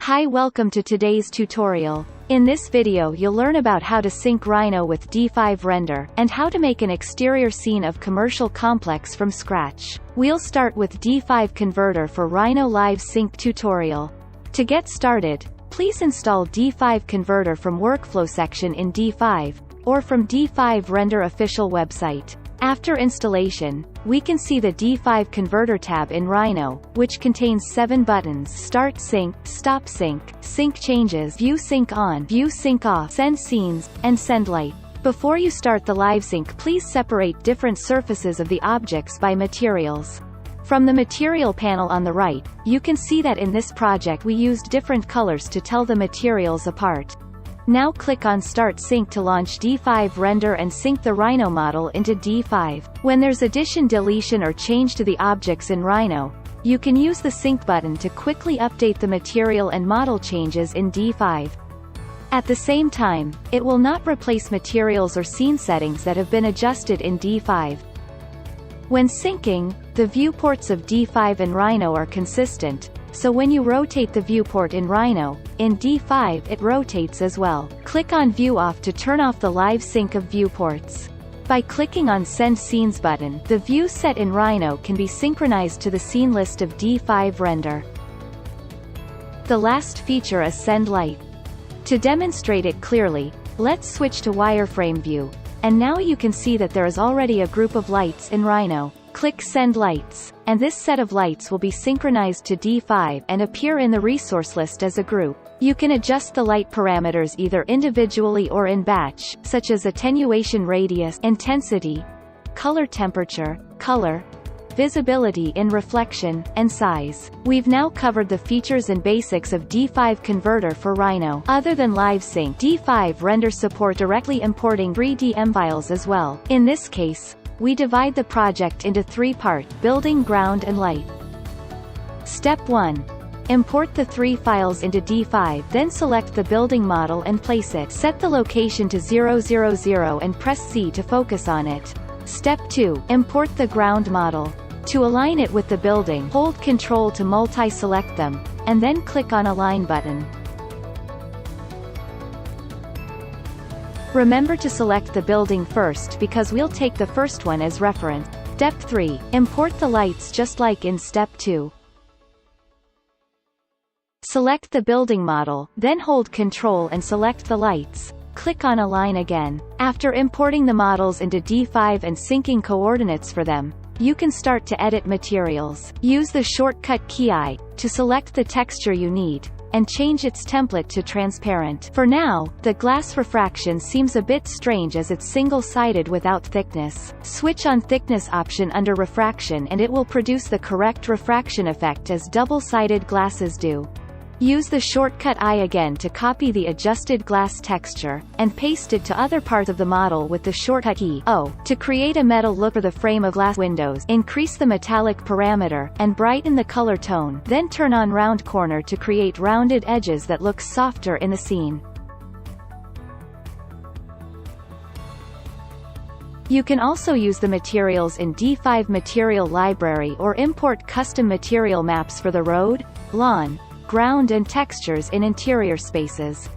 Hi, welcome to today's tutorial. In this video you'll learn about how to sync Rhino with D5 render, and how to make an exterior scene of commercial complex from scratch. We'll start with D5 converter for Rhino Livesync tutorial. To get started, please install D5 converter from workflow section in D5, or from D5 render official website. After installation, we can see the D5 converter tab in Rhino, which contains 7 buttons: Start Sync, Stop Sync, Sync Changes, View Sync On, View Sync Off, Send Scenes, and Send Light. Before you start the Livesync, please separate different surfaces of the objects by materials. From the material panel on the right, you can see that in this project we used different colors to tell the materials apart. Now click on Start Sync to launch D5 render and sync the Rhino model into D5. When there's addition, deletion or change to the objects in Rhino, you can use the Sync button to quickly update the material and model changes in D5. At the same time, it will not replace materials or scene settings that have been adjusted in D5. When syncing, the viewports of D5 and Rhino are consistent, so when you rotate the viewport in Rhino, in D5 it rotates as well. Click on View Off to turn off the live sync of viewports. By clicking on Send Scenes button, the view set in Rhino can be synchronized to the scene list of D5 render. The last feature is Send Light. To demonstrate it clearly, let's switch to wireframe view, and now you can see that there is already a group of lights in Rhino. Click Send Lights, and this set of lights will be synchronized to D5 and appear in the resource list as a group. You can adjust the light parameters either individually or in batch, such as attenuation radius, intensity, color temperature, color, visibility in reflection, and size. We've now covered the features and basics of D5 converter for Rhino. Other than Livesync, D5 render support directly importing 3D files as well. In this case, we divide the project into 3 parts: building, ground and light. Step 1. Import the 3 files into D5, then select the building model and place it. Set the location to 000 and press C to focus on it. Step 2. Import the ground model. To align it with the building, hold Ctrl to multi-select them, and then click on Align button. Remember to select the building first because we'll take the first one as reference. Step 3. Import the lights just like in Step 2. Select the building model, then hold Ctrl and select the lights. Click on Align again. After importing the models into D5 and syncing coordinates for them, you can start to edit materials. Use the shortcut key I to select the texture you need, and change its template to transparent. For now, the glass refraction seems a bit strange as it's single-sided without thickness. Switch on thickness option under refraction and it will produce the correct refraction effect as double-sided glasses do. Use the shortcut I again to copy the adjusted glass texture, and paste it to other parts of the model with the shortcut key O. To create a metal look for the frame of glass windows, increase the metallic parameter, and brighten the color tone, then turn on round corner to create rounded edges that look softer in the scene. You can also use the materials in D5 material library or import custom material maps for the road, lawn, ground and textures in interior spaces.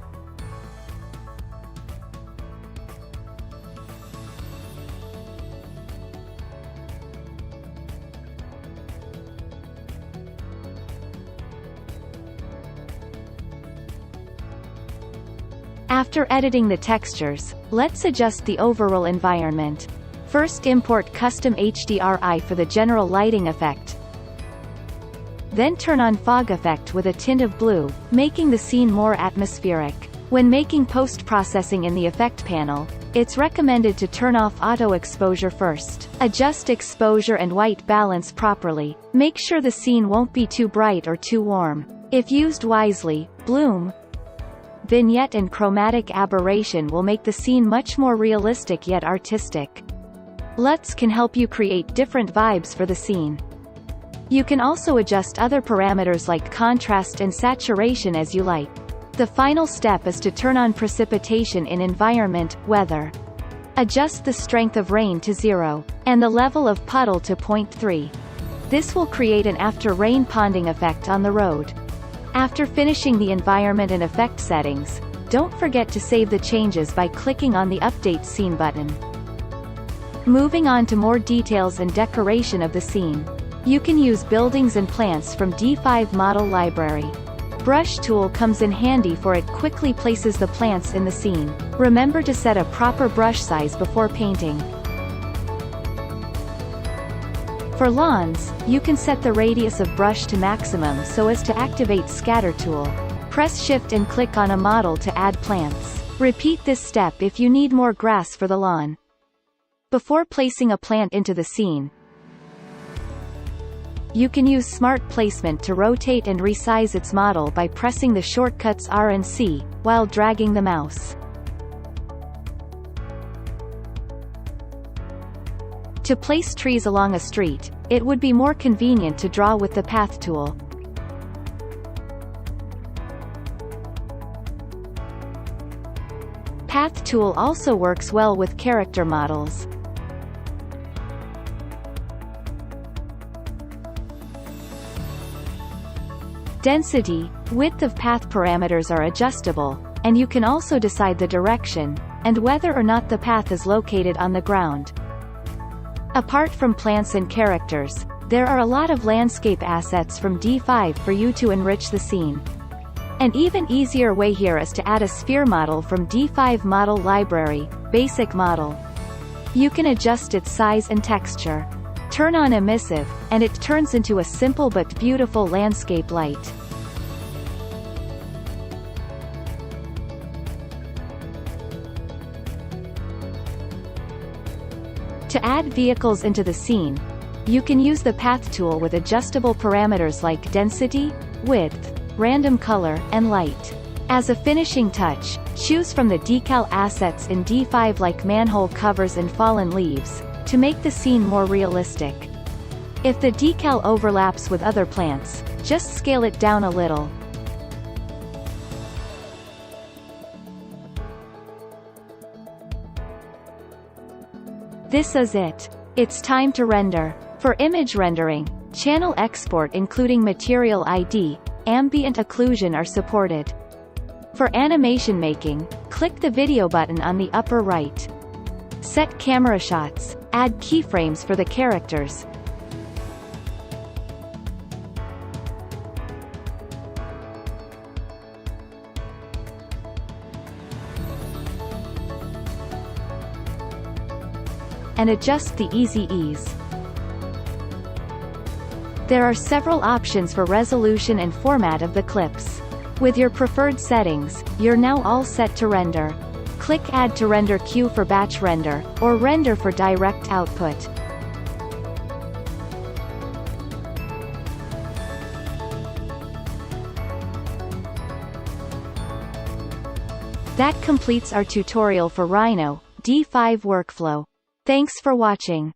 After editing the textures, let's adjust the overall environment. First, import custom HDRI for the general lighting effect. Then turn on fog effect with a tint of blue, making the scene more atmospheric. When making post-processing in the effect panel, it's recommended to turn off auto exposure first. Adjust exposure and white balance properly. Make sure the scene won't be too bright or too warm. If used wisely, bloom, vignette and chromatic aberration will make the scene much more realistic yet artistic. LUTs can help you create different vibes for the scene. You can also adjust other parameters like contrast and saturation as you like. The final step is to turn on precipitation in environment, weather. Adjust the strength of rain to 0, and the level of puddle to 0.3. This will create an after rain ponding effect on the road. After finishing the environment and effect settings, don't forget to save the changes by clicking on the Update Scene button. Moving on to more details and decoration of the scene. You can use buildings and plants from D5 model library. Brush tool comes in handy for it quickly places the plants in the scene. Remember to set a proper brush size before painting. For lawns, you can set the radius of brush to maximum so as to activate Scatter tool. Press Shift and click on a model to add plants. Repeat this step if you need more grass for the lawn. Before placing a plant into the scene, you can use Smart Placement to rotate and resize its model by pressing the shortcuts R and C, while dragging the mouse. To place trees along a street, it would be more convenient to draw with the Path tool. Path tool also works well with character models. Density, width of path parameters are adjustable, and you can also decide the direction, and whether or not the path is located on the ground. Apart from plants and characters, there are a lot of landscape assets from D5 for you to enrich the scene. An even easier way here is to add a sphere model from D5 model library, Basic Model. You can adjust its size and texture. Turn on Emissive, and it turns into a simple but beautiful landscape light. To add vehicles into the scene, you can use the Path tool with adjustable parameters like density, width, random color, and light. As a finishing touch, choose from the decal assets in D5 like manhole covers and fallen leaves, to make the scene more realistic. If the decal overlaps with other plants, just scale it down a little. This is it. It's time to render. For image rendering, channel export including material ID, ambient occlusion are supported. For animation making, click the video button on the upper right. Set camera shots, add keyframes for the characters. And adjust the easy ease. There are several options for resolution and format of the clips. With your preferred settings, you're now all set to render. Click Add to Render Queue for batch render, or render for direct output. That completes our tutorial for Rhino, D5 workflow. Thanks for watching.